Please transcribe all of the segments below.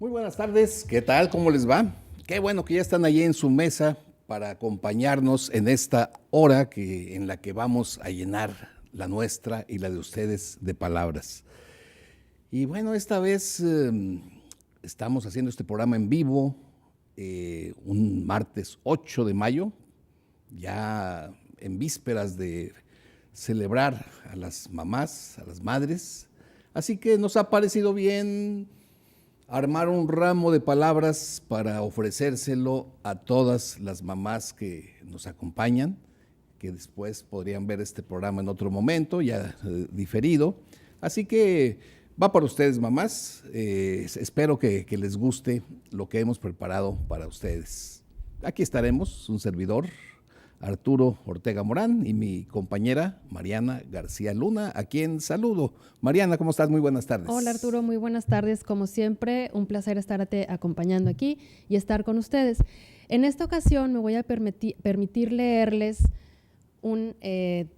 Muy buenas tardes, ¿qué tal? ¿Cómo les va? Qué bueno que ya están allí en su mesa para acompañarnos en esta hora en la que vamos a llenar la nuestra y la de ustedes de palabras. Y bueno, esta vez estamos haciendo este programa en vivo, un martes 8 de mayo, ya en vísperas de celebrar a las mamás, a las madres. Así que nos ha parecido bien armar un ramo de palabras para ofrecérselo a todas las mamás que nos acompañan, que después podrían ver este programa en otro momento, ya diferido. Así que va para ustedes, mamás. Espero que les guste lo que hemos preparado para ustedes. Aquí estaremos, un servidor, Arturo Ortega Morán, y mi compañera Mariana García Luna, a quien saludo. Mariana, ¿cómo estás? Muy buenas tardes. Hola Arturo, muy buenas tardes. Como siempre, un placer estarte acompañando aquí y estar con ustedes. En esta ocasión me voy a permitir leerles un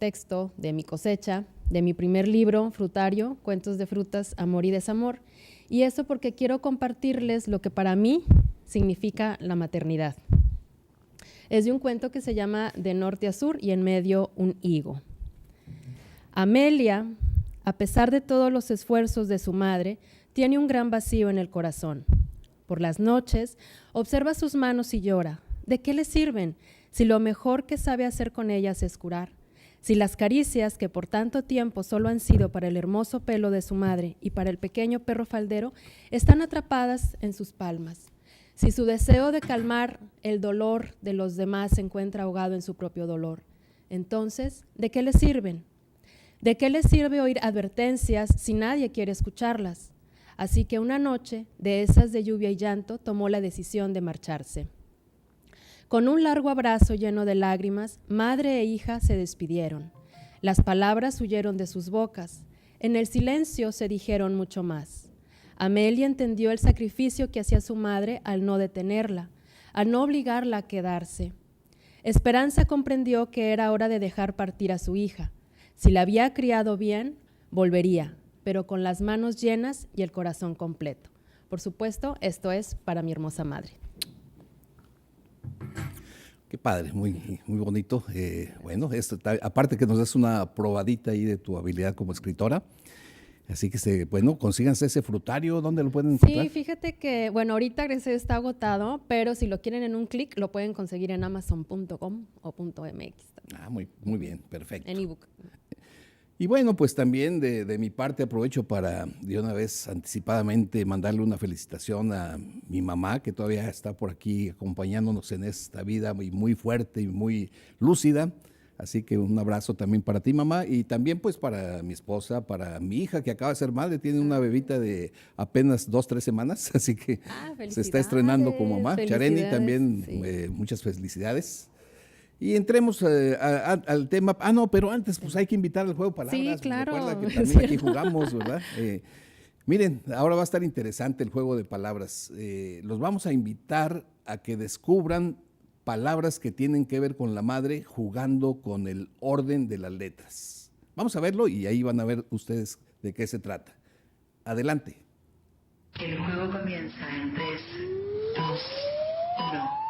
texto de mi cosecha, de mi primer libro, Frutario, Cuentos de Frutas, Amor y Desamor. Y eso porque quiero compartirles lo que para mí significa la maternidad. Es de un cuento que se llama De norte a sur y en medio un higo. Amelia, a pesar de todos los esfuerzos de su madre, tiene un gran vacío en el corazón. Por las noches, observa sus manos y llora. ¿De qué le sirven si lo mejor que sabe hacer con ellas es curar? Si las caricias que por tanto tiempo solo han sido para el hermoso pelo de su madre y para el pequeño perro faldero, están atrapadas en sus palmas. Si su deseo de calmar el dolor de los demás se encuentra ahogado en su propio dolor, entonces, ¿de qué le sirven? ¿De qué le sirve oír advertencias si nadie quiere escucharlas? Así que una noche, de esas de lluvia y llanto, tomó la decisión de marcharse. Con un largo abrazo lleno de lágrimas, madre e hija se despidieron. Las palabras huyeron de sus bocas. En el silencio se dijeron mucho más. Amelia entendió el sacrificio que hacía su madre al no detenerla, al no obligarla a quedarse. Esperanza comprendió que era hora de dejar partir a su hija. Si la había criado bien, volvería, pero con las manos llenas y el corazón completo. Por supuesto, esto es para mi hermosa madre. Qué padre, muy, muy bonito. Bueno, aparte que nos das una probadita ahí de tu habilidad como escritora. Así que, bueno, consíganse ese frutario, ¿dónde lo pueden encontrar? Sí, fíjate que, bueno, ahorita está agotado, pero si lo quieren en un clic, lo pueden conseguir en amazon.com o .mx. Ah, muy, muy bien, perfecto. En ebook. Y bueno, pues también de mi parte aprovecho para de una vez anticipadamente mandarle una felicitación a mi mamá, que todavía está por aquí acompañándonos en esta vida muy, muy fuerte y muy lúcida. Así que un abrazo también para ti, mamá, y también pues para mi esposa, para mi hija que acaba de ser madre, tiene una bebita de apenas 2-3 semanas, así que se está estrenando como mamá. Chareni también, sí. Muchas felicidades. Y entremos al tema. Ah, no, pero antes pues hay que invitar al juego de palabras. Sí, claro. Recuerda que también aquí jugamos, ¿verdad? Miren, ahora va a estar interesante el juego de palabras. Los vamos a invitar a que descubran palabras que tienen que ver con la madre jugando con el orden de las letras. Vamos a verlo y ahí van a ver ustedes de qué se trata. Adelante. El juego comienza en 3, 2, 1.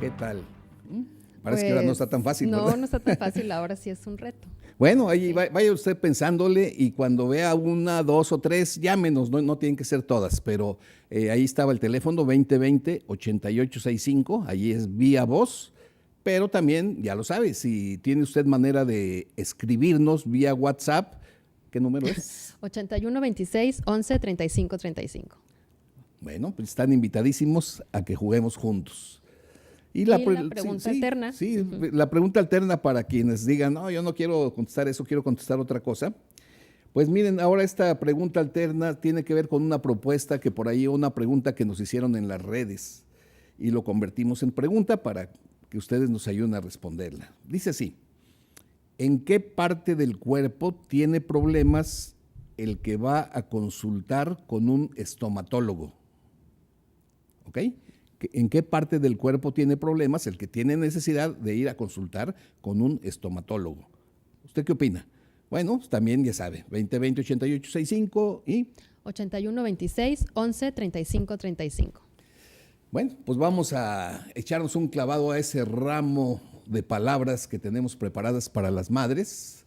¿Qué tal? Parece que ahora no está tan fácil, No, ¿verdad? no está tan fácil, ahora sí es un reto. Bueno, ahí vaya usted pensándole y cuando vea 1, 2 o 3, llámenos, no tienen que ser todas, pero ahí estaba el teléfono 2020-8865, ahí es vía voz, pero también, ya lo sabe, si tiene usted manera de escribirnos vía WhatsApp, ¿qué número es? 81 26 11 35 35. Bueno, pues están invitadísimos a que juguemos juntos. Y la pregunta alterna. Sí, la pregunta alterna para quienes digan, no, yo no quiero contestar eso, quiero contestar otra cosa. Pues miren, ahora esta pregunta alterna tiene que ver con una propuesta que por ahí, una pregunta que nos hicieron en las redes y lo convertimos en pregunta para que ustedes nos ayuden a responderla. Dice así: ¿en qué parte del cuerpo tiene problemas el que va a consultar con un estomatólogo? ¿Ok? ¿En qué parte del cuerpo tiene problemas el que tiene necesidad de ir a consultar con un estomatólogo? ¿Usted qué opina? Bueno, también ya sabe, 2020-8865 y 8126-11-35-35. bueno, pues vamos a echarnos un clavado a ese ramo de palabras que tenemos preparadas para las madres.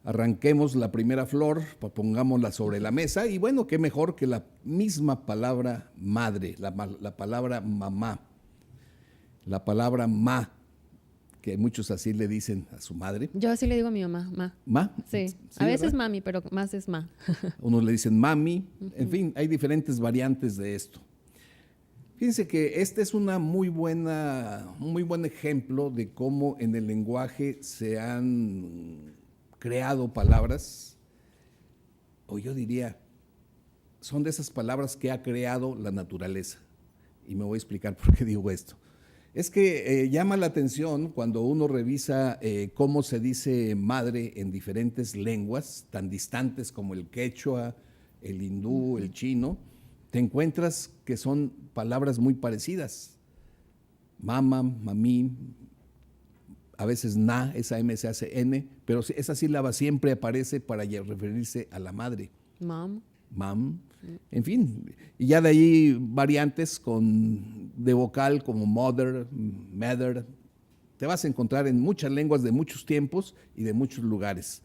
Arranquemos la primera flor, pongámosla sobre la mesa y bueno, qué mejor que la misma palabra madre, la palabra mamá, la palabra ma, que muchos así le dicen a su madre. Yo así le digo a mi mamá, ma. Ma. Sí, Sí, a veces ¿verdad? mami, pero más es ma. Unos le dicen mami, en fin, hay diferentes variantes de esto. Fíjense que este es un muy buen ejemplo de cómo en el lenguaje se han creado palabras, o yo diría, son de esas palabras que ha creado la naturaleza. Y me voy a explicar por qué digo esto. Es que llama la atención cuando uno revisa cómo se dice madre en diferentes lenguas, tan distantes como el quechua, el hindú, el chino, te encuentras que son palabras muy parecidas. Mama, mamí, a veces na, esa M se hace N, pero esa sílaba siempre aparece para referirse a la madre. Mom. Mam, en fin, y ya de ahí variantes de vocal como mother, mother. Te vas a encontrar en muchas lenguas de muchos tiempos y de muchos lugares.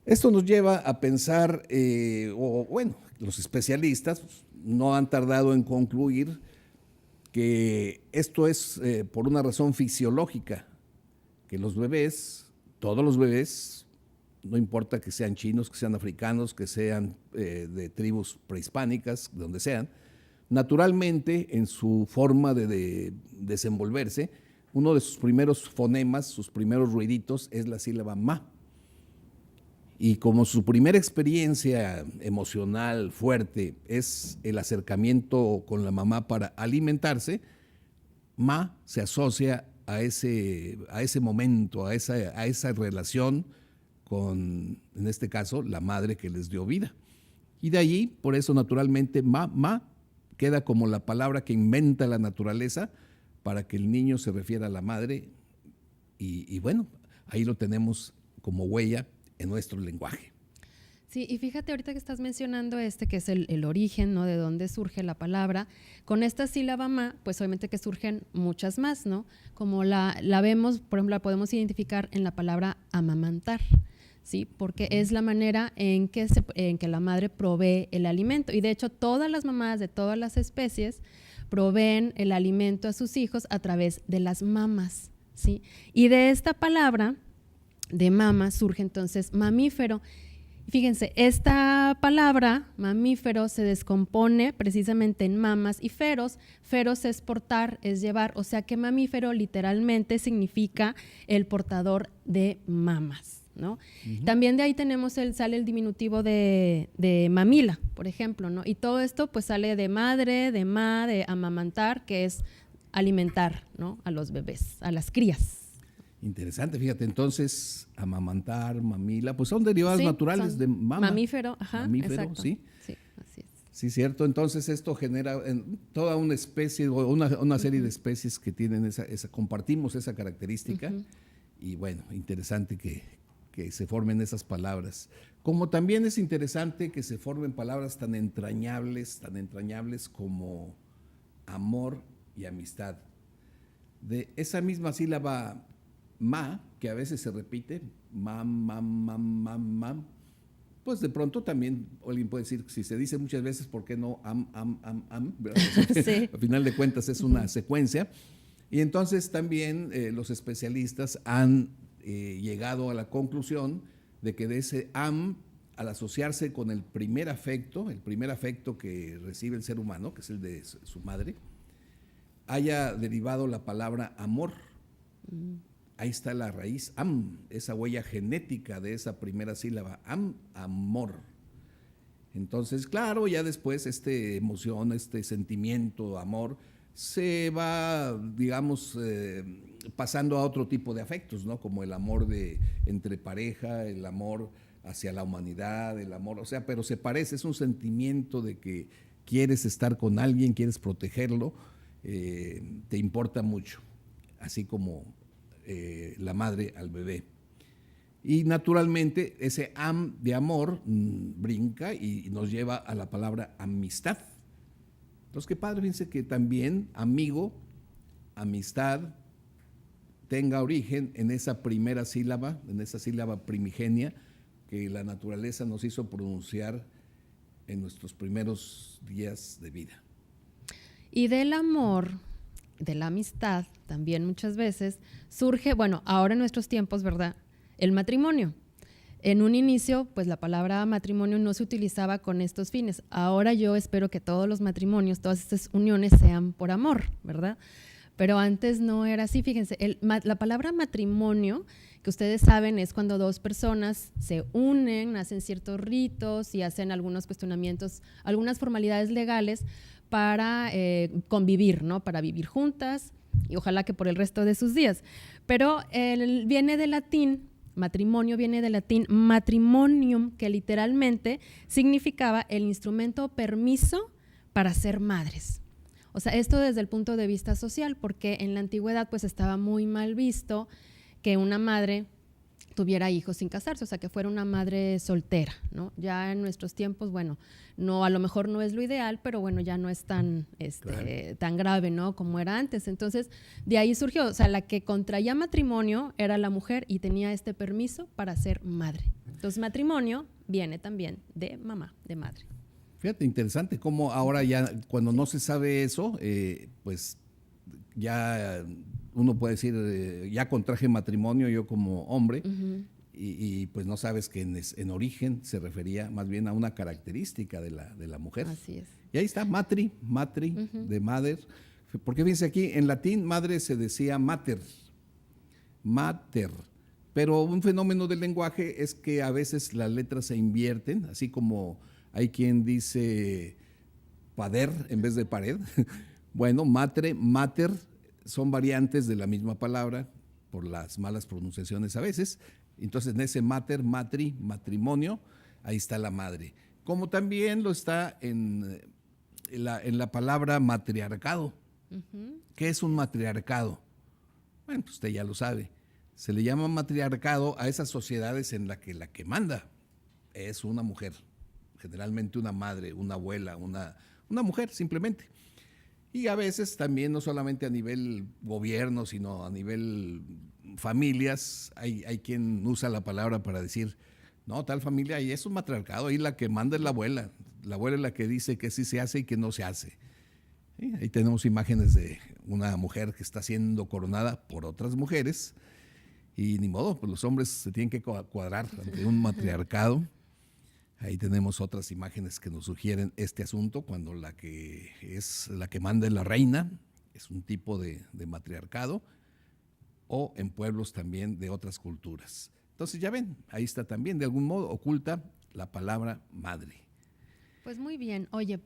Esto nos lleva a pensar, los especialistas no han tardado en concluir que esto es por una razón fisiológica, que los bebés, todos los bebés, no importa que sean chinos, que sean africanos, que sean de tribus prehispánicas, de donde sean, naturalmente en su forma de desenvolverse, uno de sus primeros fonemas, sus primeros ruiditos es la sílaba ma. Y como su primera experiencia emocional fuerte es el acercamiento con la mamá para alimentarse, ma se asocia a ese momento, a esa relación con, en este caso, la madre que les dio vida. Y de allí, por eso naturalmente, ma queda como la palabra que inventa la naturaleza para que el niño se refiera a la madre. Y bueno, ahí lo tenemos como huella en nuestro lenguaje. Sí, y fíjate ahorita que estás mencionando que es el origen, ¿no? De dónde surge la palabra. Con esta sílaba ma, pues obviamente que surgen muchas más, ¿no? Como la vemos, por ejemplo, la podemos identificar en la palabra amamantar, ¿sí? Porque es la manera en que la madre provee el alimento. Y de hecho, todas las mamás de todas las especies proveen el alimento a sus hijos a través de las mamas, ¿sí? Y de esta palabra de mama surge entonces mamífero. Fíjense, esta palabra mamífero se descompone precisamente en mamas y feros. Feros es portar, es llevar, o sea que mamífero literalmente significa el portador de mamas, ¿no? Uh-huh. También de ahí sale el diminutivo de mamila, por ejemplo, ¿no? Y todo esto pues sale de madre, de ma, de amamantar, que es alimentar, ¿no? A los bebés, a las crías. Interesante, fíjate, entonces, amamantar, mamila, pues son derivados naturales de mama. Mamífero, ajá, exacto. ¿Sí? Sí, así es. Sí, cierto, entonces esto genera toda una especie, o una serie de especies que tienen compartimos esa característica, y bueno, interesante que se formen esas palabras. Como también es interesante que se formen palabras tan entrañables como amor y amistad. De esa misma sílaba ma, que a veces se repite, mam, pues de pronto también alguien puede decir, si se dice muchas veces, ¿por qué no am? Sí. Al final de cuentas es una secuencia. Y entonces también los especialistas han llegado a la conclusión de que de ese am, al asociarse con el primer afecto que recibe el ser humano, que es el de su madre, haya derivado la palabra amor. ahí está la raíz, am, esa huella genética de esa primera sílaba, am, amor. Entonces, claro, ya después emoción, sentimiento, amor, se va, digamos, pasando a otro tipo de afectos, ¿no? Como el amor entre pareja, el amor hacia la humanidad, el amor, o sea, pero se parece, es un sentimiento de que quieres estar con alguien, quieres protegerlo, te importa mucho, así como la madre al bebé. Y naturalmente ese am de amor brinca y nos lleva a la palabra amistad. Entonces, qué padre, fíjense que también amigo, amistad, tenga origen en esa primera sílaba, en esa sílaba primigenia que la naturaleza nos hizo pronunciar en nuestros primeros días de vida. Y del amor, de la amistad, también muchas veces surge, bueno, ahora en nuestros tiempos, ¿verdad?, el matrimonio. En un inicio, pues la palabra matrimonio no se utilizaba con estos fines. Ahora yo espero que todos los matrimonios, todas estas uniones sean por amor, ¿verdad? Pero antes no era así. Fíjense, la palabra matrimonio, que ustedes saben, es cuando dos personas se unen, hacen ciertos ritos y hacen algunos cuestionamientos, algunas formalidades legales para convivir, ¿no? Para vivir juntas y ojalá que por el resto de sus días. Pero viene del latín. Matrimonio viene del latín matrimonium, que literalmente significaba el instrumento o permiso para ser madres. O sea, esto desde el punto de vista social, porque en la antigüedad pues estaba muy mal visto que una madre tuviera hijos sin casarse, o sea, que fuera una madre soltera, ¿no? Ya en nuestros tiempos, bueno, no, a lo mejor no es lo ideal, pero bueno, ya no es tan, claro, tan grave, ¿no?, como era antes. Entonces, de ahí surgió, o sea, la que contraía matrimonio era la mujer y tenía este permiso para ser madre. Entonces, matrimonio viene también de mamá, de madre. Fíjate, interesante cómo ahora ya, cuando no se sabe eso, pues ya uno puede decir, ya contraje matrimonio yo como hombre, y pues no sabes que en origen se refería más bien a una característica de la mujer. Así es. Y ahí está, matri, de madre, porque fíjense aquí, en latín madre se decía mater, pero un fenómeno del lenguaje es que a veces las letras se invierten, así como hay quien dice pader en vez de pared. Bueno, matre, mater, son variantes de la misma palabra por las malas pronunciaciones a veces. Entonces, en ese mater, matri, matrimonio, ahí está la madre. Como también lo está en la palabra matriarcado. ¿Qué es un matriarcado? Bueno, pues usted ya lo sabe. Se le llama matriarcado a esas sociedades en la que manda es una mujer, generalmente una madre, una abuela, una mujer simplemente. Y a veces también, no solamente a nivel gobierno, sino a nivel familias, hay quien usa la palabra para decir, no, tal familia, y es un matriarcado, ahí la que manda es la abuela es la que dice que sí se hace y que no se hace. ¿Sí? Ahí tenemos imágenes de una mujer que está siendo coronada por otras mujeres, y ni modo, pues los hombres se tienen que cuadrar ante un matriarcado. Ahí tenemos otras imágenes que nos sugieren este asunto, cuando la que manda es la reina, es un tipo de matriarcado, o en pueblos también de otras culturas. Entonces ya ven, ahí está también, de algún modo oculta la palabra madre. Pues muy bien, oye,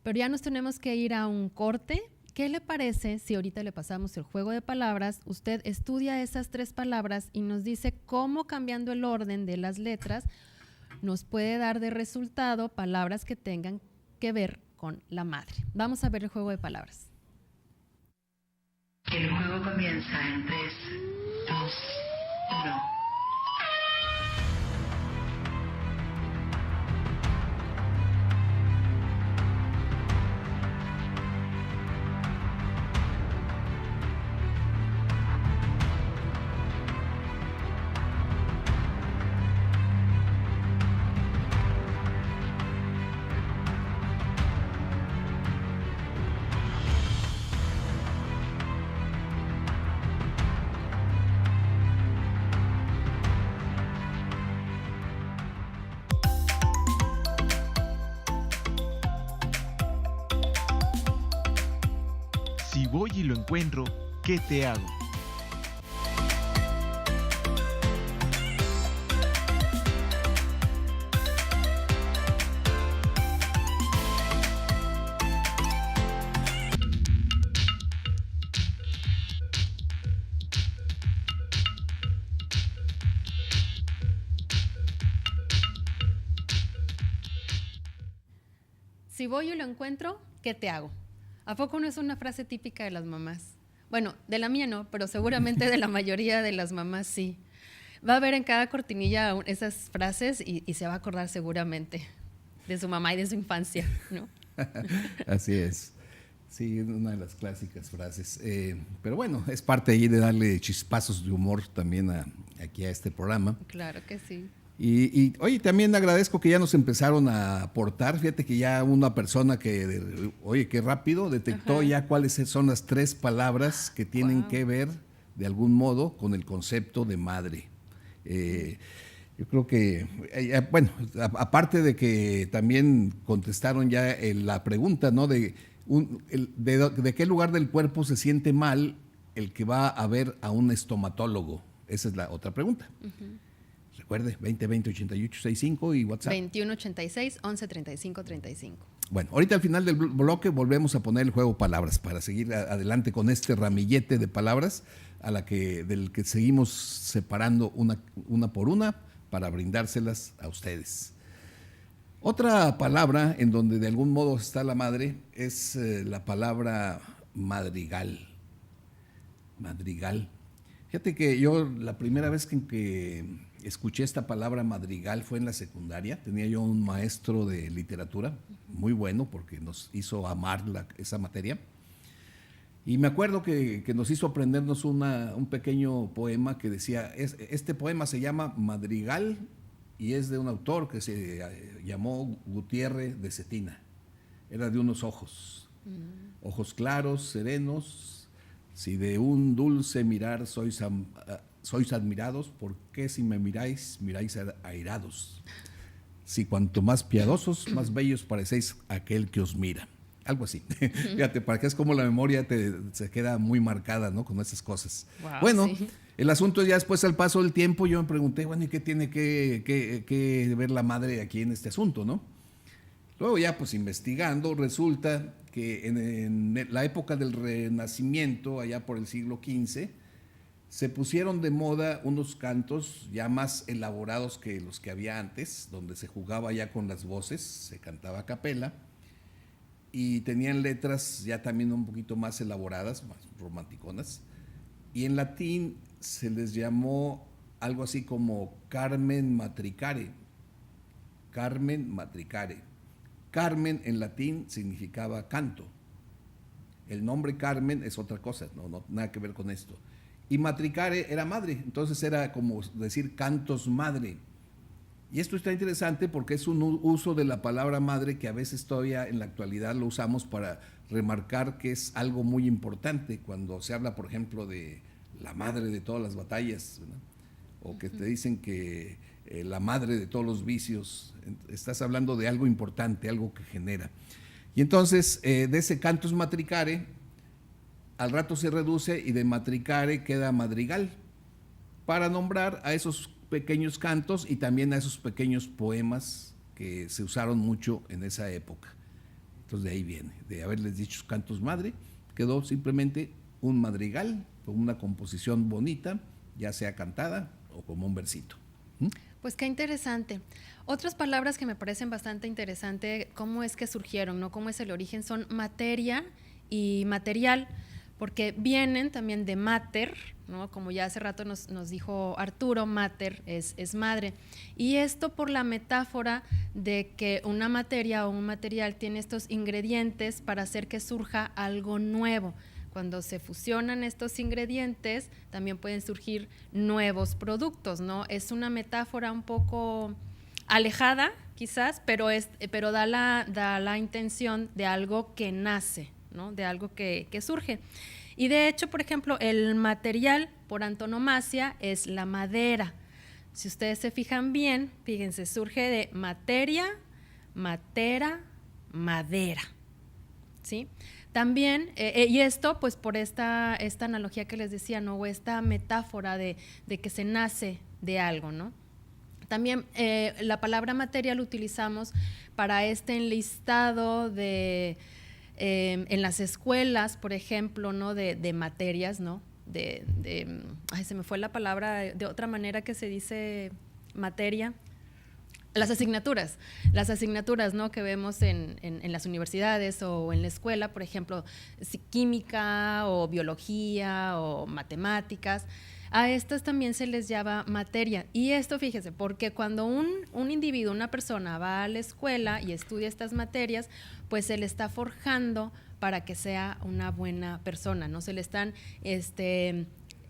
pero ya nos tenemos que ir a un corte. ¿Qué le parece si ahorita le pasamos el juego de palabras? Usted estudia esas 3 palabras y nos dice cómo, cambiando el orden de las letras, nos puede dar de resultado palabras que tengan que ver con la madre. Vamos a ver el juego de palabras. El juego comienza en 3, 2, 1. Si voy y lo encuentro, ¿qué te hago? si voy y lo encuentro, ¿qué te hago? ¿A poco no es una frase típica de las mamás? Bueno, de la mía no, pero seguramente de la mayoría de las mamás sí. Va a ver en cada cortinilla esas frases y se va a acordar seguramente de su mamá y de su infancia, ¿no? Así es. Sí, es una de las clásicas frases. Pero bueno, es parte ahí de darle chispazos de humor también aquí a este programa. Claro que sí. Y oye, también agradezco que ya nos empezaron a aportar. Fíjate que ya una persona oye, qué rápido, detectó Ajá. ya cuáles son las 3 palabras que tienen Wow. que ver de algún modo con el concepto de madre. Yo creo que, bueno, aparte de que también contestaron ya la pregunta, ¿no? De qué lugar del cuerpo se siente mal el que va a ver a un estomatólogo. Esa es la otra pregunta. Recuerde, 2020-8865 y WhatsApp. 2186-1135-35. Bueno, ahorita al final del bloque volvemos a poner el juego palabras para seguir adelante con este ramillete de palabras del que seguimos separando una por una para brindárselas a ustedes. Otra palabra en donde de algún modo está la madre es la palabra madrigal. Madrigal. Fíjate que yo la primera vez que escuché esta palabra madrigal fue en la secundaria. Tenía yo un maestro de literatura muy bueno porque nos hizo amar esa materia. Y me acuerdo que nos hizo aprendernos un pequeño poema que decía, este poema se llama Madrigal y es de un autor que se llamó Gutiérrez de Cetina. Era de unos ojos, ojos claros, serenos. Si de un dulce mirar sois admirados, ¿por qué si me miráis airados? Si cuanto más piadosos, más bellos parecéis aquel que os mira. Algo así. Fíjate, para que es como la memoria se queda muy marcada, ¿no? Con esas cosas. Wow, bueno, sí. El asunto es ya después al paso del tiempo, yo me pregunté, bueno, ¿y qué tiene que ver la madre aquí en este asunto, no? Luego ya pues investigando, resulta que en la época del Renacimiento, allá por el siglo XV, se pusieron de moda unos cantos ya más elaborados que los que había antes, donde se jugaba ya con las voces, se cantaba a capela, y tenían letras ya también un poquito más elaboradas, más romanticonas, y en latín se les llamó algo así como Carmen Matricare. Carmen Matricare. Carmen en latín significaba canto. El nombre Carmen es otra cosa, no nada que ver con esto. Y Matricare era madre, entonces era como decir cantos madre. Y esto está interesante porque es un uso de la palabra madre que a veces todavía en la actualidad lo usamos para remarcar que es algo muy importante cuando se habla, por ejemplo, de la madre de todas las batallas, ¿verdad? O que te dicen que la madre de todos los vicios. Estás hablando de algo importante, algo que genera. Y entonces, de ese cantus matricare, al rato se reduce y de matricare queda madrigal, para nombrar a esos pequeños cantos y también a esos pequeños poemas que se usaron mucho en esa época. Entonces de ahí viene, de haberles dicho cantos madre, quedó simplemente un madrigal con una composición bonita, ya sea cantada o como un versito. Pues qué interesante. Otras palabras que me parecen bastante interesante, cómo es que surgieron, ¿no? Cómo es el origen, son materia y material, porque vienen también de mater, ¿no? Como ya hace rato nos dijo Arturo, mater es madre. Y esto por la metáfora de que una materia o un material tiene estos ingredientes para hacer que surja algo nuevo. Cuando se fusionan estos ingredientes, también pueden surgir nuevos productos, ¿no? Es una metáfora un poco alejada, quizás, pero da la intención de algo que nace, ¿no? De algo que surge. Y de hecho, por ejemplo, el material por antonomasia es la madera. Si ustedes se fijan bien, fíjense, surge de materia, matera, madera, ¿sí? También, y esto pues por esta analogía que les decía, ¿no? O esta metáfora de que se nace de algo, ¿no? También la palabra materia la utilizamos para este enlistado de, en las escuelas, por ejemplo, ¿no? De materias, ¿no? Ay, se me fue la palabra de otra manera que se dice materia. Las asignaturas, ¿no? Que vemos en las universidades o en la escuela, por ejemplo, química o biología o matemáticas. A estas también se les llama materia. Y esto, fíjese, porque cuando un individuo, una persona va a la escuela y estudia estas materias, pues se le está forjando para que sea una buena persona, ¿no? Se le están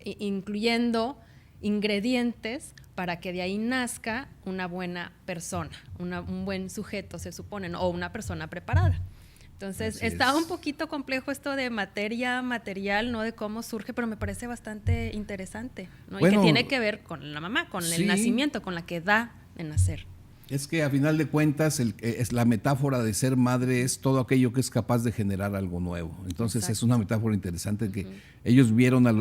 incluyendo ingredientes para que de ahí nazca una buena persona, un buen sujeto, se supone, ¿no? O una persona preparada. Entonces, está un poquito complejo esto de materia, material, ¿no? De cómo surge, pero me parece bastante interesante, ¿no? Bueno, y que tiene que ver con la mamá, con el nacimiento, con la que da de nacer. Es que a final de cuentas es la metáfora de ser madre es todo aquello que es capaz de generar algo nuevo. Entonces es una metáfora interesante que ellos vieron a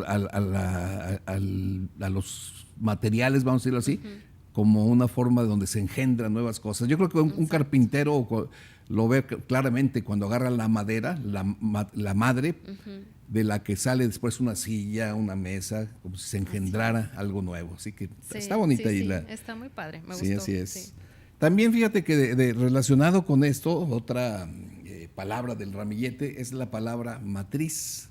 los materiales, vamos a decirlo así, como una forma de donde se engendran nuevas cosas. Yo creo que un carpintero lo ve claramente cuando agarra la madera, la madre, de la que sale después una silla, una mesa, como si se engendrara algo nuevo. Así que está bonita ahí. Está muy padre, me gustó. gustó. Así es. Sí. También fíjate que relacionado con esto, otra palabra del ramillete es la palabra matriz.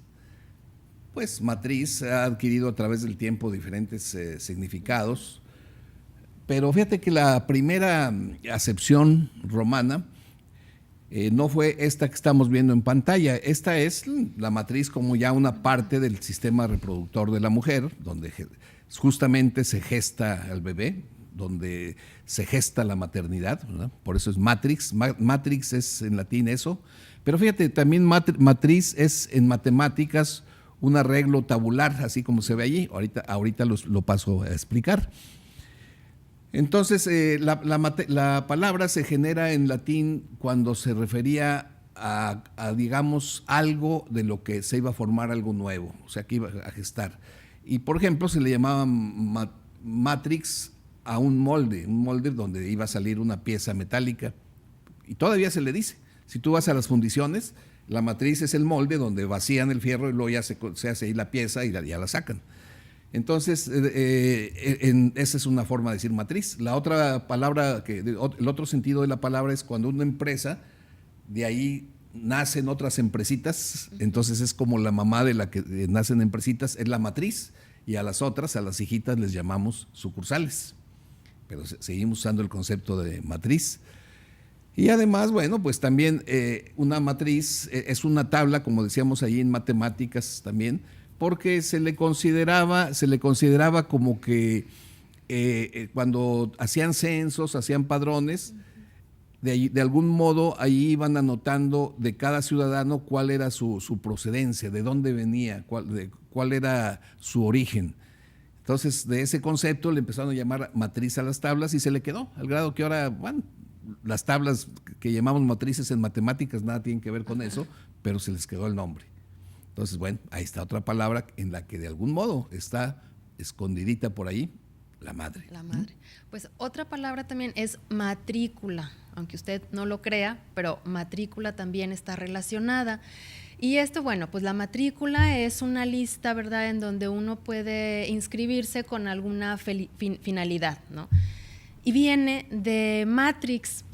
Pues matriz ha adquirido a través del tiempo diferentes significados, pero fíjate que la primera acepción romana no fue esta que estamos viendo en pantalla. Esta es la matriz como ya una parte del sistema reproductor de la mujer, donde justamente se gesta al bebé, donde se gesta la maternidad, ¿verdad? Por eso es matrix. Matrix es en latín eso. Pero fíjate, también matriz es en matemáticas un arreglo tabular, así como se ve allí. Ahorita lo paso a explicar. Entonces, la palabra se genera en latín cuando se refería a, digamos, algo de lo que se iba a formar algo nuevo, o sea, que iba a gestar. Y, por ejemplo, se le llamaba matrix a un molde donde iba a salir una pieza metálica. Y todavía se le dice. Si tú vas a las fundiciones, la matriz es el molde donde vacían el fierro y luego ya se hace ahí la pieza y ya la sacan. Entonces, esa es una forma de decir matriz. La otra palabra, el otro sentido de la palabra es cuando una empresa, de ahí nacen otras empresitas, entonces es como la mamá de la que nacen empresitas, es la matriz, y a las otras, a las hijitas, les llamamos sucursales. Pero seguimos usando el concepto de matriz. Y además, bueno, pues también una matriz es una tabla, como decíamos ahí en matemáticas también, porque se le consideraba como que cuando hacían censos, hacían padrones, de algún modo ahí iban anotando de cada ciudadano cuál era su procedencia, de dónde venía, cuál era su origen. Entonces, de ese concepto le empezaron a llamar matriz a las tablas y se le quedó, al grado que ahora, bueno, las tablas que llamamos matrices en matemáticas nada tienen que ver con eso, pero se les quedó el nombre. Entonces, bueno, ahí está otra palabra en la que de algún modo está escondidita por ahí, la madre. La madre. Pues otra palabra también es matrícula, aunque usted no lo crea, pero matrícula también está relacionada. Y esto, bueno, pues la matrícula es una lista, ¿verdad?, en donde uno puede inscribirse con alguna finalidad, ¿no? Y viene de matrix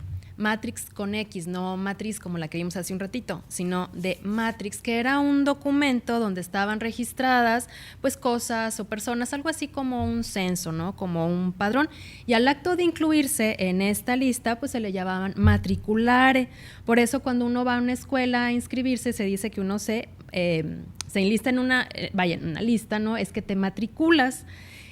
con X, no matriz como la que vimos hace un ratito, sino de matrix, que era un documento donde estaban registradas pues cosas o personas, algo así como un censo, ¿no? Como un padrón. Y al acto de incluirse en esta lista, pues se le llamaban matriculare. Por eso cuando uno va a una escuela a inscribirse, se dice que uno se enlista en una lista, ¿no? Es que te matriculas.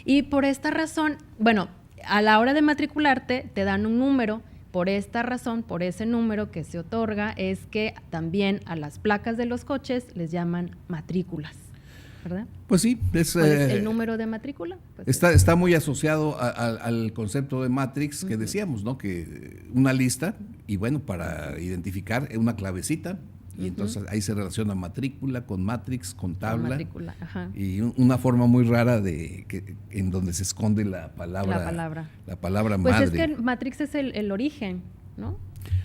Y por esta razón, bueno, a la hora de matricularte te dan un número. Por esta razón, por ese número que se otorga, es que también a las placas de los coches les llaman matrículas, ¿verdad? Pues sí. ¿Cuál es el número de matrícula? Pues está muy asociado al concepto de matrix que decíamos, ¿no? Que una lista, y bueno, para identificar una clavecita, y entonces ahí se relaciona matrícula con matrix, con tabla. Matrícula, ajá. Y una forma muy rara en donde se esconde la palabra pues madre. Pues es que matrix es el origen, ¿no?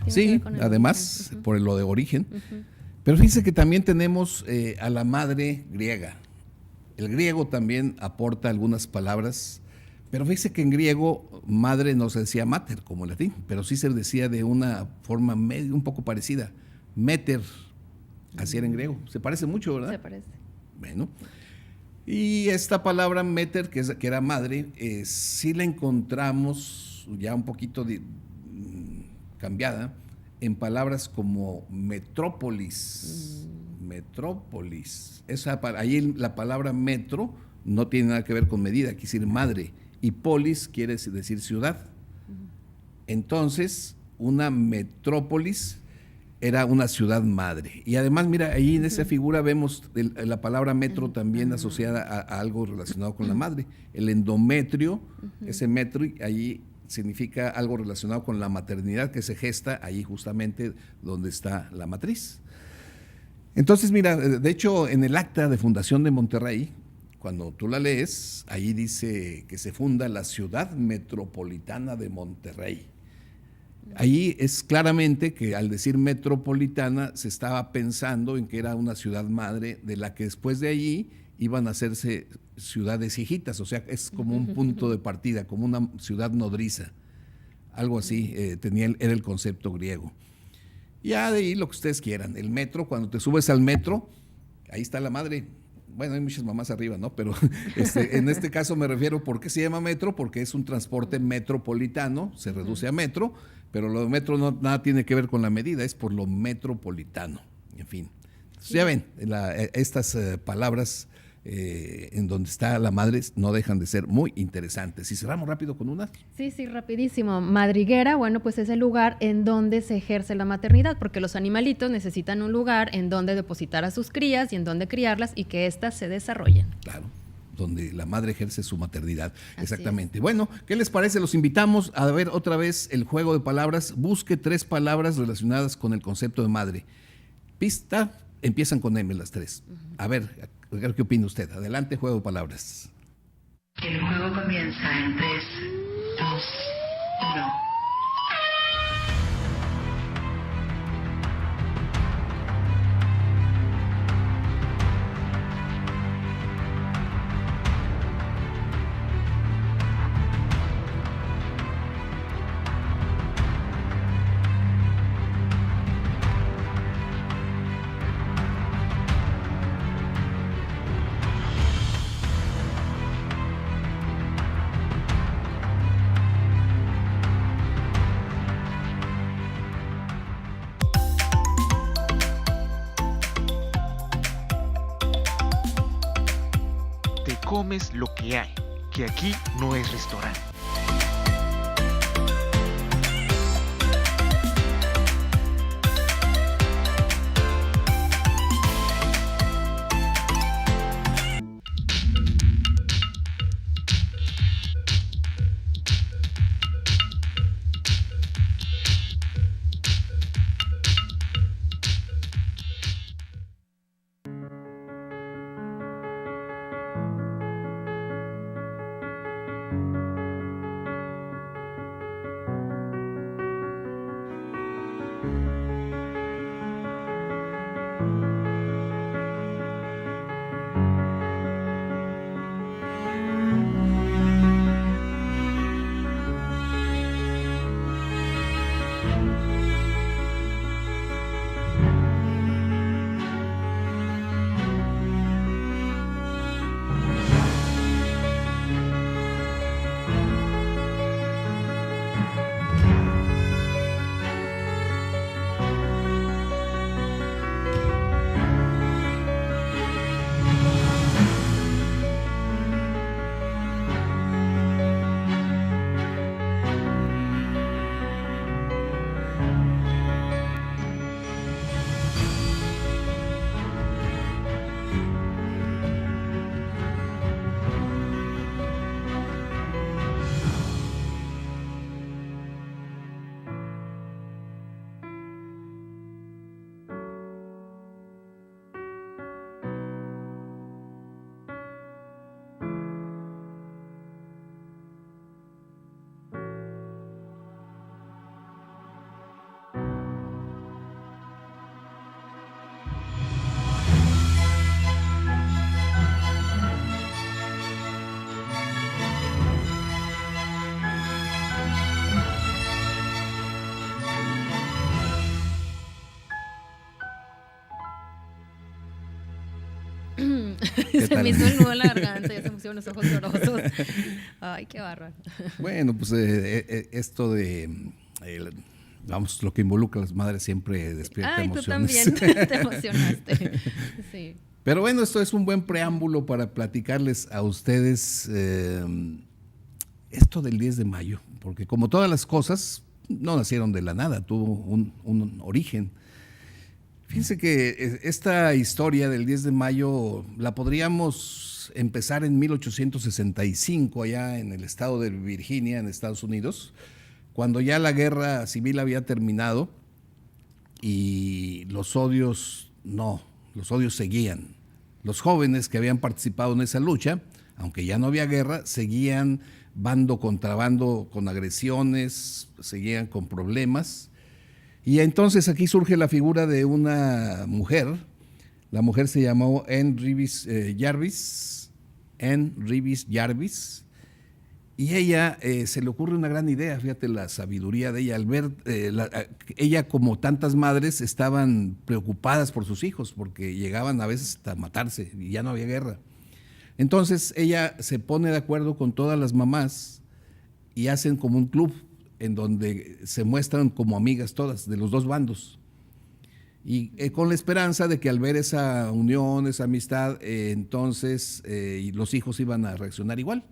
Sí, además, por lo de origen. Pero fíjense que también tenemos a la madre griega. El griego también aporta algunas palabras Pero fíjese que en griego madre no se decía mater como en latín, pero sí se decía de una forma un poco parecida. Meter, así era en griego. Se parece mucho, ¿verdad? Se parece. Bueno. Y esta palabra meter, que era madre, sí la encontramos ya un poquito cambiada en palabras como metrópolis. Metrópolis. Ahí la palabra metro no tiene nada que ver con medida, quiere decir madre. Y polis quiere decir ciudad. Entonces, una metrópolis era una ciudad madre. Y además, mira, ahí en esa figura vemos la palabra metro también asociada a algo relacionado con la madre. El endometrio, ese metro, ahí significa algo relacionado con la maternidad que se gesta ahí justamente donde está la matriz. Entonces, mira, de hecho, en el acta de fundación de Monterrey, cuando tú la lees, ahí dice que se funda la Ciudad Metropolitana de Monterrey. Ahí es claramente que al decir metropolitana se estaba pensando en que era una ciudad madre de la que después de allí iban a hacerse ciudades hijitas, o sea, es como un punto de partida, como una ciudad nodriza, algo así, era el concepto griego. Ya de ahí lo que ustedes quieran, el metro, cuando te subes al metro, ahí está la madre. Bueno, hay muchas mamás arriba, ¿no? Pero en este caso me refiero, ¿por qué se llama metro? Porque es un transporte metropolitano, se reduce a metro, pero lo de metro nada tiene que ver con la medida, es por lo metropolitano, en fin. Entonces, ya ven, estas palabras en donde está la madre no dejan de ser muy interesantes. ¿Y cerramos rápido con una? Sí, rapidísimo. Madriguera, bueno, pues es el lugar en donde se ejerce la maternidad, porque los animalitos necesitan un lugar en donde depositar a sus crías y en donde criarlas y que éstas se desarrollen. Claro, donde la madre ejerce su maternidad. Así exactamente. Es. Bueno, ¿qué les parece? Los invitamos a ver otra vez el juego de palabras. Busque 3 palabras relacionadas con el concepto de madre. Pista, empiezan con M las 3. A ver, ¿qué opina usted? Adelante, juego de palabras. El juego comienza en 3, 2, 1. Comes lo que hay, que aquí no es restaurante. ¿Qué Se tal? me hizo el nudo en la garganta, ya se me pusieron los ojos llorosos. Ay, qué bárbaro. Bueno, pues esto de, vamos, lo que involucra a las madres siempre despierta Ay, emociones. tú también te emocionaste. Sí. Pero bueno, esto es un buen preámbulo para platicarles a ustedes esto del 10 de mayo, porque como todas las cosas, no nacieron de la nada, tuvo un origen. Fíjense que esta historia del 10 de mayo la podríamos empezar en 1865, allá en el estado de Virginia, en Estados Unidos, cuando ya la guerra civil había terminado y los odios seguían. Los jóvenes que habían participado en esa lucha, aunque ya no había guerra, seguían bando contra bando con agresiones, seguían con problemas. Y entonces aquí surge la figura de una mujer. La mujer se llamó Anne Reeves Jarvis. Y ella se le ocurre una gran idea, fíjate la sabiduría de ella, al ver, ella como tantas madres estaban preocupadas por sus hijos, porque llegaban a veces hasta matarse y ya no había guerra. Entonces ella se pone de acuerdo con todas las mamás y hacen como un club en donde se muestran como amigas todas, de los dos bandos. Y con la esperanza de que al ver esa unión, esa amistad, entonces los hijos iban a reaccionar igual.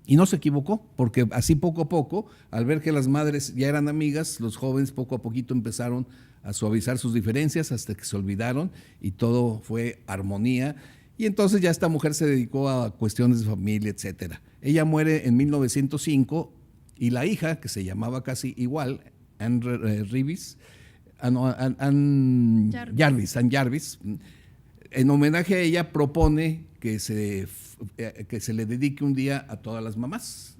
Y no se equivocó, porque así poco a poco, al ver que las madres ya eran amigas, los jóvenes poco a poquito empezaron a suavizar sus diferencias hasta que se olvidaron y todo fue armonía. Y entonces ya esta mujer se dedicó a cuestiones de familia, etcétera. Ella muere en 1905 y la hija, que se llamaba casi igual, Anne Jarvis, en homenaje a ella propone que se le dedique un día a todas las mamás.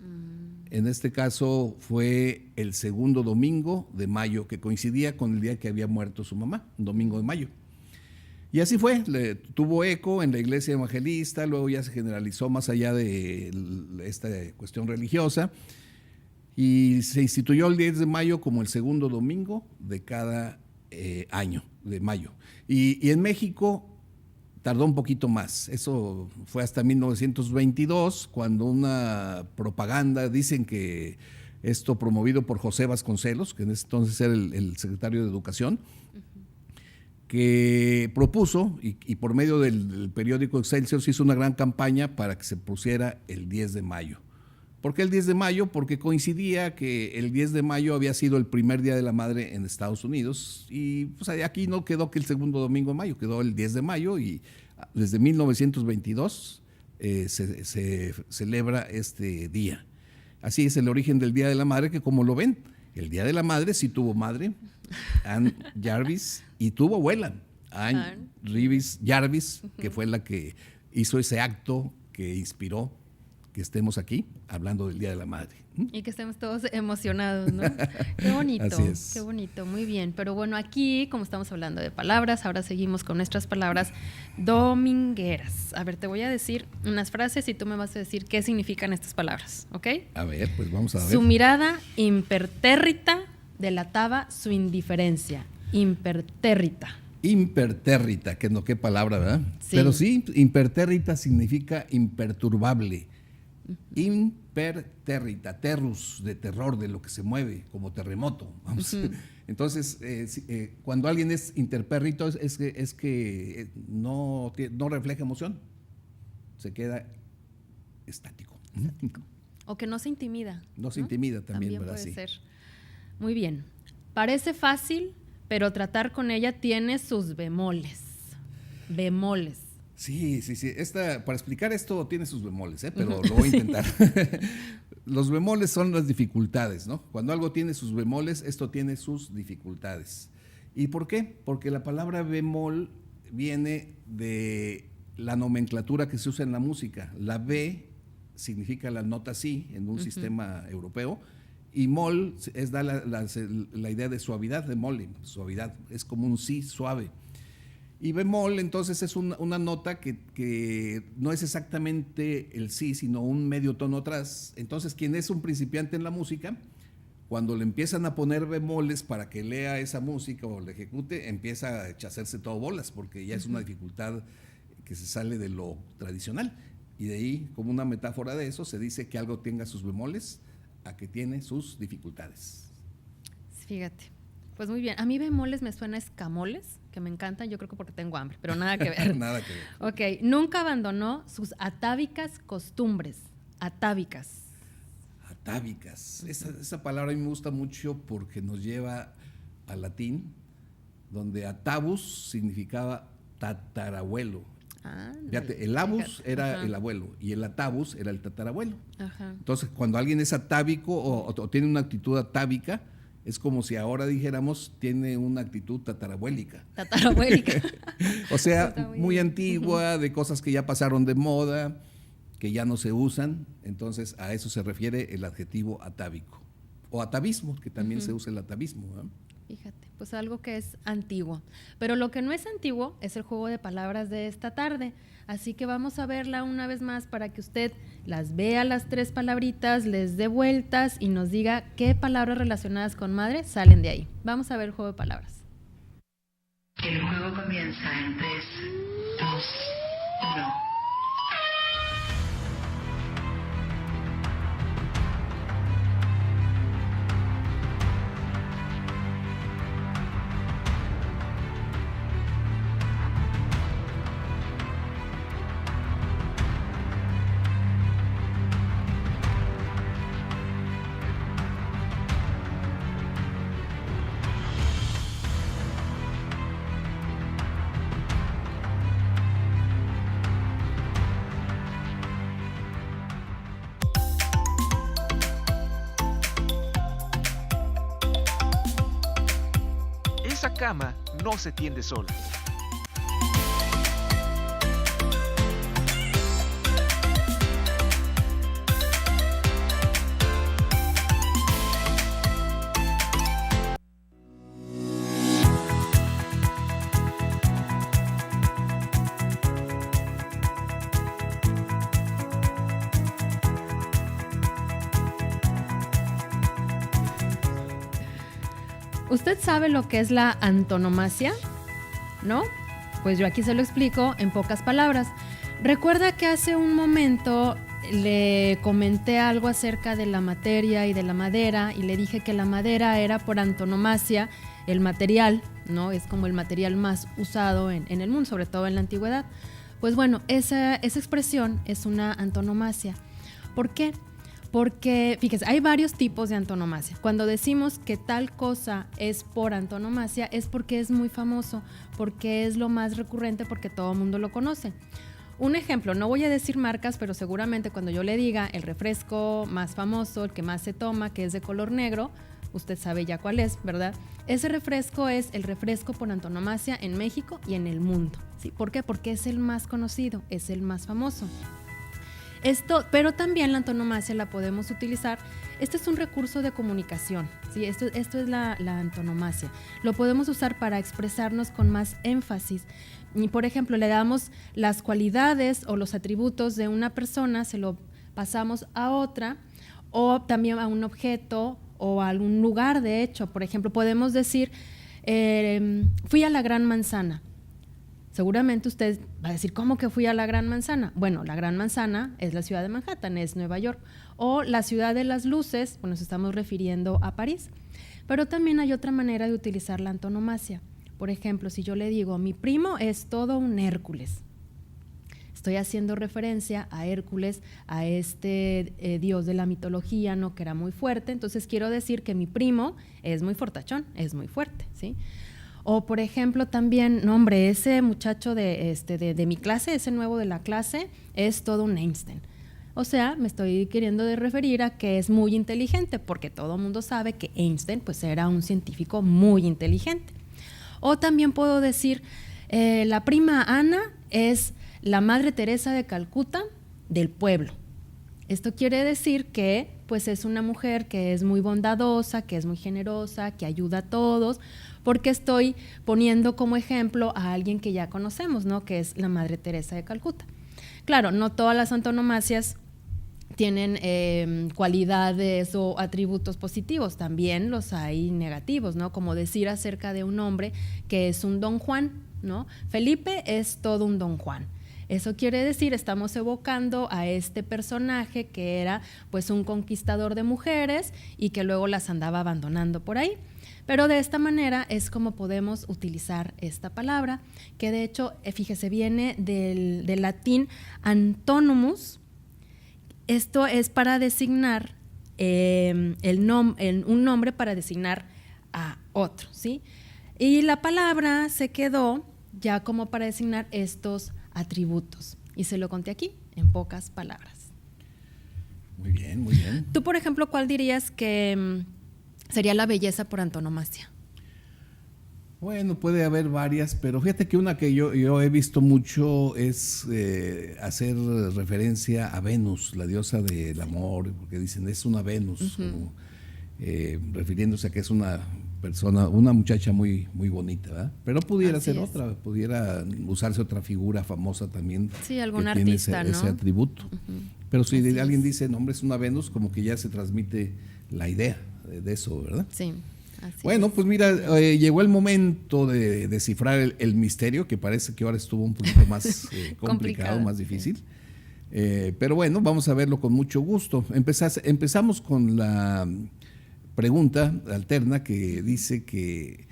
En este caso fue el segundo domingo de mayo, que coincidía con el día que había muerto su mamá, un domingo de mayo. Y así fue, tuvo eco en la iglesia evangelista, luego ya se generalizó más allá de esta cuestión religiosa, y se instituyó el 10 de mayo como el segundo domingo de cada año de mayo. Y en México tardó un poquito más, eso fue hasta 1922, cuando una propaganda, dicen que esto promovido por José Vasconcelos, que en ese entonces era el secretario de Educación, que propuso, y por medio del periódico Excelsior se hizo una gran campaña para que se pusiera el 10 de mayo. ¿Por qué el 10 de mayo? Porque coincidía que el 10 de mayo había sido el primer Día de la Madre en Estados Unidos y pues aquí no quedó que el segundo domingo de mayo, quedó el 10 de mayo y desde 1922 se celebra este día. Así es el origen del Día de la Madre, que como lo ven, el Día de la Madre sí tuvo madre, Anne Jarvis, y tuvo abuela, Anne Reeves Jarvis, que fue la que hizo ese acto que inspiró que estemos aquí hablando del Día de la Madre. Y que estemos todos emocionados, ¿no? Qué bonito, Así es. qué bonito, muy bien. Pero bueno, aquí, como estamos hablando de palabras, ahora seguimos con nuestras palabras domingueras. A ver, te voy a decir unas frases y tú me vas a decir qué significan estas palabras, ¿ok? A ver, pues vamos a ver. Su mirada impertérrita delataba su indiferencia. Impertérrita. Impertérrita, que no qué palabra, ¿verdad? Sí. Pero sí, impertérrita significa imperturbable. Impertérrita, terrus, de terror, de lo que se mueve, como terremoto. Vamos. Entonces, cuando alguien es impertérrito es que no refleja emoción, se queda estático. O que no se intimida. No se intimida también, ¿verdad? puede Sí. ser. Muy bien. Parece fácil, pero tratar con ella tiene sus bemoles. Bemoles. Sí. Para explicar esto tiene sus bemoles, pero lo voy a intentar. Los bemoles son las dificultades, ¿no? Cuando algo tiene sus bemoles, esto tiene sus dificultades. ¿Y por qué? Porque la palabra bemol viene de la nomenclatura que se usa en la música. La B significa la nota si en un sistema europeo, y mol da la idea de suavidad, de mole, suavidad, es como un si suave. Y bemol entonces es una nota que no es exactamente el si, sino un medio tono atrás. Entonces quien es un principiante en la música, cuando le empiezan a poner bemoles para que lea esa música o la ejecute, empieza a hacerse todo bolas, porque ya es una dificultad que se sale de lo tradicional. Y de ahí, como una metáfora de eso, se dice que algo tenga sus bemoles a que tiene sus dificultades. Fíjate, pues muy bien. A mí bemoles me suena a escamoles, que me encantan, yo creo que porque tengo hambre, pero nada que ver. Nada que ver. Ok, nunca abandonó sus atávicas costumbres. Atávicas. Atávicas. Esa palabra a mí me gusta mucho porque nos lleva al latín, donde atavus significaba tatarabuelo. Fíjate, el abus era Ajá. el abuelo y el atavus era el tatarabuelo. Ajá. Entonces, cuando alguien es atávico o tiene una actitud atávica, es como si ahora dijéramos tiene una actitud tatarabuélica. Tatarabuélica. O sea, Está muy muy bien. antigua, de cosas que ya pasaron de moda, que ya no se usan. Entonces, a eso se refiere el adjetivo atávico. O atavismo, que también se usa el atavismo, ¿no? Fíjate, pues algo que es antiguo. Pero lo que no es antiguo es el juego de palabras de esta tarde. Así que vamos a verla una vez más para que usted las vea las 3 palabritas, les dé vueltas y nos diga qué palabras relacionadas con madre salen de ahí. Vamos a ver el juego de palabras. El juego comienza en 3, 2, 1. Esa cama no se tiende sola. ¿Usted sabe lo que es la antonomasia? ¿No? Pues yo aquí se lo explico en pocas palabras. Recuerda que hace un momento le comenté algo acerca de la materia y de la madera y le dije que la madera era por antonomasia el material, ¿no? Es como el material más usado en el mundo, sobre todo en la antigüedad. Pues bueno, esa expresión es una antonomasia. ¿Por qué? Porque, fíjese, hay varios tipos de antonomasia. Cuando decimos que tal cosa es por antonomasia, es porque es muy famoso, porque es lo más recurrente, porque todo el mundo lo conoce. Un ejemplo, no voy a decir marcas, pero seguramente cuando yo le diga el refresco más famoso, el que más se toma, que es de color negro, usted sabe ya cuál es, ¿verdad? Ese refresco es el refresco por antonomasia en México y en el mundo. ¿Sí? ¿Por qué? Porque es el más conocido, es el más famoso. Pero también la antonomasia la podemos utilizar. Este es un recurso de comunicación, ¿sí? Esto es la antonomasia. Lo podemos usar para expresarnos con más énfasis. Y, por ejemplo, le damos las cualidades o los atributos de una persona, se lo pasamos a otra, o también a un objeto o a algún lugar, de hecho. Por ejemplo, podemos decir, fui a la Gran Manzana. Seguramente usted va a decir, ¿cómo que fui a la Gran Manzana? Bueno, la Gran Manzana es la ciudad de Manhattan, es Nueva York. O la ciudad de las luces, pues nos estamos refiriendo a París. Pero también hay otra manera de utilizar la antonomasia. Por ejemplo, si yo le digo, mi primo es todo un Hércules. Estoy haciendo referencia a Hércules, a este dios de la mitología, ¿no? Que era muy fuerte. Entonces quiero decir que mi primo es muy fortachón, es muy fuerte, ¿sí? O, por ejemplo, también, no, hombre, ese muchacho de mi clase, ese nuevo de la clase, es todo un Einstein. O sea, me estoy queriendo referir a que es muy inteligente, porque todo el mundo sabe que Einstein pues, era un científico muy inteligente. O también puedo decir, la prima Ana es la Madre Teresa de Calcuta del pueblo. Esto quiere decir que pues, es una mujer que es muy bondadosa, que es muy generosa, que ayuda a todos, porque estoy poniendo como ejemplo a alguien que ya conocemos, ¿no? Que es la Madre Teresa de Calcuta. Claro, no todas las antonomasias tienen cualidades o atributos positivos, también los hay negativos, ¿no? Como decir acerca de un hombre que es un don Juan, ¿no? Felipe es todo un don Juan. Eso quiere decir, estamos evocando a este personaje que era pues un conquistador de mujeres y que luego las andaba abandonando por ahí. Pero de esta manera es como podemos utilizar esta palabra, que de hecho, fíjese, viene del latín antónomus. Esto es para designar un nombre para designar a otro, ¿sí? Y la palabra se quedó ya como para designar estos atributos. Y se lo conté aquí, en pocas palabras. Muy bien, muy bien. Tú, por ejemplo, ¿cuál dirías que sería la belleza por antonomasia? Bueno, puede haber varias, pero fíjate que una que yo he visto mucho es hacer referencia a Venus, la diosa del amor, porque dicen es una Venus, como, refiriéndose a que es una persona, una muchacha muy, muy bonita, ¿verdad? Pero pudiera Así ser es. otra, pudiera usarse otra figura famosa también. Sí, algún que tiene artista, ese ¿no? atributo. Pero si Así alguien es. dice, no, hombre, es una Venus, como que ya se transmite la idea de eso, ¿verdad? Sí, así Bueno, es. pues mira, llegó el momento de descifrar el misterio, que parece que ahora estuvo un poquito más complicado, más difícil. Pero bueno, vamos a verlo con mucho gusto. Empezamos con la pregunta alterna que dice que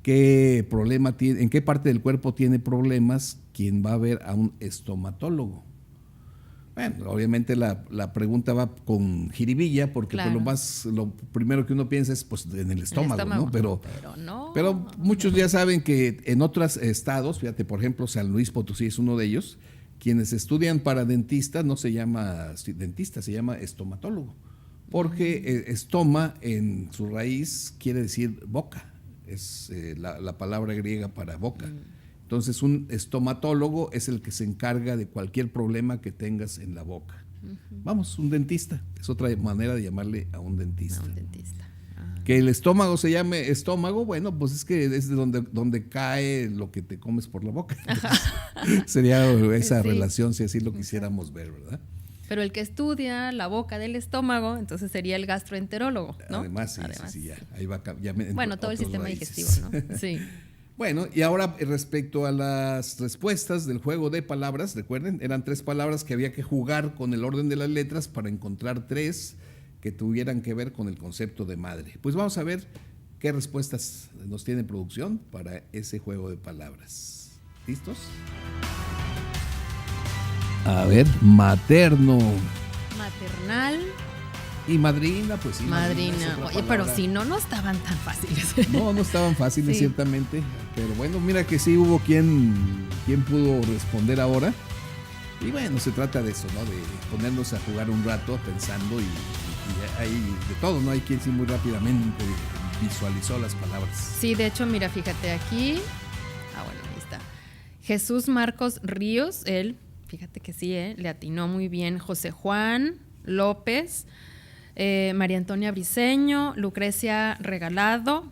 qué problema tiene, en qué parte del cuerpo tiene problemas quien va a ver a un estomatólogo. Bueno, obviamente la pregunta va con jiribilla, porque Claro. pues lo primero que uno piensa es pues en el estómago, ¿no? Pero no. pero muchos ya saben que en otros estados, fíjate, por ejemplo, San Luis Potosí es uno de ellos, quienes estudian para dentista no se llama dentista, se llama estomatólogo, porque estoma en su raíz quiere decir boca, es la palabra griega para boca. Entonces un estomatólogo es el que se encarga de cualquier problema que tengas en la boca. Vamos, un dentista, es otra manera de llamarle a un dentista. A un dentista. Que el estómago se llame estómago, bueno, pues es que es de donde cae lo que te comes por la boca. Entonces, sería esa Sí. relación, si así lo quisiéramos ver, ¿verdad? Pero el que estudia la boca del estómago, entonces sería el gastroenterólogo, ¿no? Además, sí, ya, ahí va. Bueno, todo el sistema digestivo, ¿no? Sí. Bueno, y ahora respecto a las respuestas del juego de palabras, recuerden, eran 3 palabras que había que jugar con el orden de las letras para encontrar 3 que tuvieran que ver con el concepto de madre. Pues vamos a ver qué respuestas nos tiene producción para ese juego de palabras. ¿Listos? A ver, materno Maternal, y madrina, pues sí. madrina. es otra Oye, pero palabra. si no, no estaban tan fáciles. No estaban fáciles, Sí. ciertamente. Pero bueno, mira que sí hubo quien pudo responder ahora. Y bueno, se trata de eso, ¿no? De ponernos a jugar un rato pensando y hay de todo, ¿no? Hay quien sí muy rápidamente visualizó las palabras. Sí, de hecho, mira, fíjate aquí. Bueno, ahí está. Jesús Marcos Ríos, él, fíjate que sí, le atinó muy bien. José Juan López, María Antonia Briceño, Lucrecia Regalado,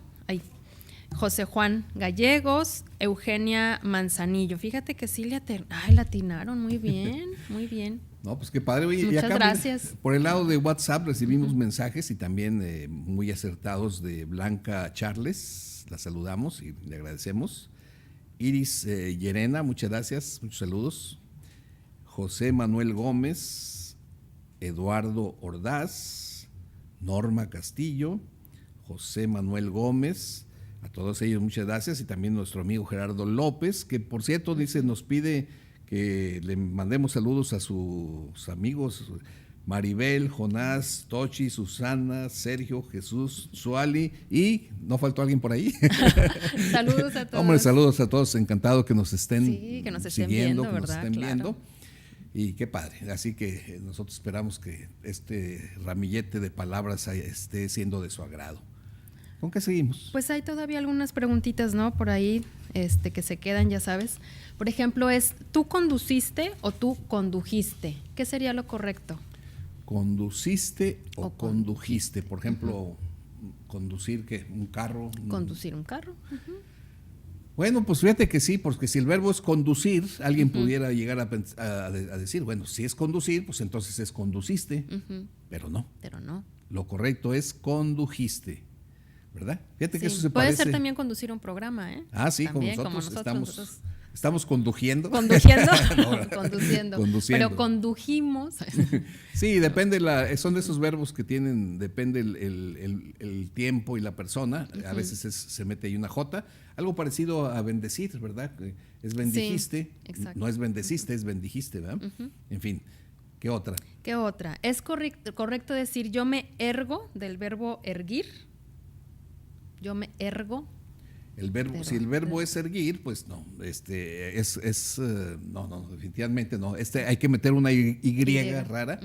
José Juan Gallegos, Eugenia Manzanillo. Fíjate que sí le atinaron muy bien, muy bien. No, pues qué padre. Oye, y Muchas acá, gracias. Por el lado de WhatsApp recibimos mensajes y también muy acertados de Blanca Charles. La saludamos y le agradecemos. Iris Llerena, muchas gracias, muchos saludos. José Manuel Gómez, Eduardo Ordaz, Norma Castillo, José Manuel Gómez, a todos ellos muchas gracias, y también nuestro amigo Gerardo López, que por cierto dice, nos pide que le mandemos saludos a sus amigos Maribel, Jonás, Tochi, Susana, Sergio, Jesús, Suali, y ¿no faltó alguien por ahí? Saludos a todos. Hombre, saludos a todos, encantado que nos estén, Sí, que nos estén siguiendo, viendo, que nos ¿verdad? estén Claro. viendo. Y qué padre, así que nosotros esperamos que este ramillete de palabras esté siendo de su agrado. ¿Con qué seguimos? Pues hay todavía algunas preguntitas, ¿no? Por ahí que se quedan, ya sabes. Por ejemplo, ¿tú conduciste o tú condujiste? ¿Qué sería lo correcto? ¿Conduciste o O condujiste? Por ejemplo, conducir, ¿qué? ¿Un carro? Conducir un carro. Bueno, pues fíjate que sí, porque si el verbo es conducir, alguien pudiera llegar a decir, bueno, si es conducir, pues entonces es conduciste, pero no. Pero no. Lo correcto es condujiste, ¿verdad? Fíjate que Sí, eso se puede parece. ser también conducir un programa, ¿eh? Ah, sí, También, como nosotros estamos Estamos conduciendo. ¿Conduciendo? No, Conduciendo. conduciendo. Pero condujimos. Sí, depende, son de esos verbos que tienen, depende el tiempo y la persona. A veces se mete ahí una J. Algo parecido a bendecir, ¿verdad? Que es bendijiste. Sí, exacto. No es bendeciste, es bendijiste, ¿verdad? En fin, ¿qué otra? ¿Qué otra? ¿Es correcto decir yo me ergo del verbo erguir? Yo me ergo. Si el verbo es erguir, pues no, no, definitivamente no. Hay que meter una Y rara.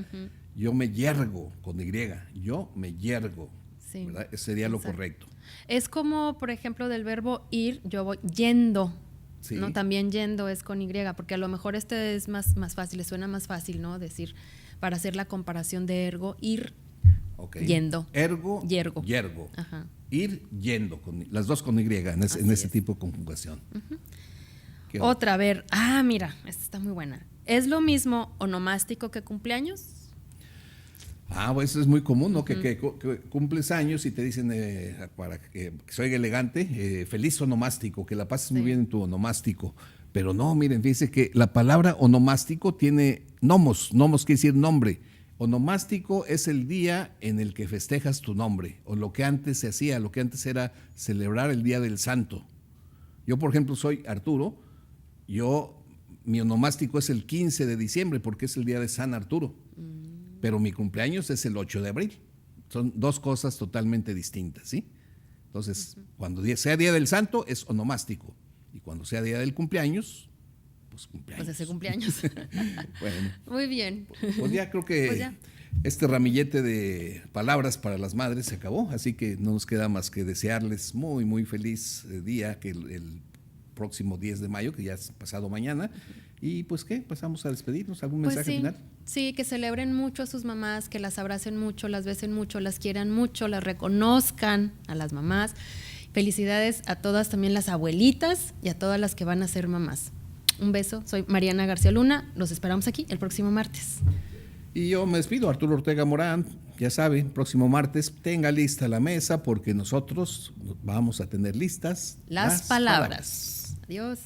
Yo me yergo con Y. Yo me yergo. Sí, ¿verdad? Ese sería lo exacto. correcto. Es como, por ejemplo, del verbo ir, yo voy yendo. Sí. ¿No? También yendo es con Y, porque a lo mejor es más fácil, le suena más fácil, ¿no? Decir, para hacer la comparación de ergo, ir, yendo. Ergo, yergo. Ajá. Ir, yendo, las dos con Y en ese tipo de conjugación. Otra, a ver, mira, esta está muy buena. ¿Es lo mismo onomástico que cumpleaños? Pues eso es muy común, ¿no? Que cumples años y te dicen, para que se oiga elegante, feliz onomástico, que la pases muy bien en tu onomástico. Pero no, miren, fíjense que la palabra onomástico tiene nomos quiere decir nombre. Onomástico es el día en el que festejas tu nombre, o lo que antes se hacía, lo que antes era celebrar el Día del Santo. Yo, por ejemplo, soy Arturo, mi onomástico es el 15 de diciembre porque es el día de San Arturo, pero mi cumpleaños es el 8 de abril. Son dos cosas totalmente distintas, ¿sí? Entonces, cuando sea Día del Santo es onomástico, y cuando sea Día del Cumpleaños, pues cumpleaños. Pues ese cumpleaños. Bueno. Muy bien. Pues ya creo que este ramillete de palabras para las madres se acabó, así que no nos queda más que desearles muy, muy feliz día, que el próximo 10 de mayo, que ya es pasado mañana. Y pues, ¿qué? Pasamos a despedirnos. ¿Algún mensaje final? Sí, que celebren mucho a sus mamás, que las abracen mucho, las besen mucho, las quieran mucho, las reconozcan a las mamás. Felicidades a todas, también las abuelitas y a todas las que van a ser mamás. Un beso, soy Mariana García Luna, los esperamos aquí el próximo martes. Y yo me despido, Arturo Ortega Morán, ya saben, próximo martes tenga lista la mesa porque nosotros vamos a tener listas las palabras. Adiós.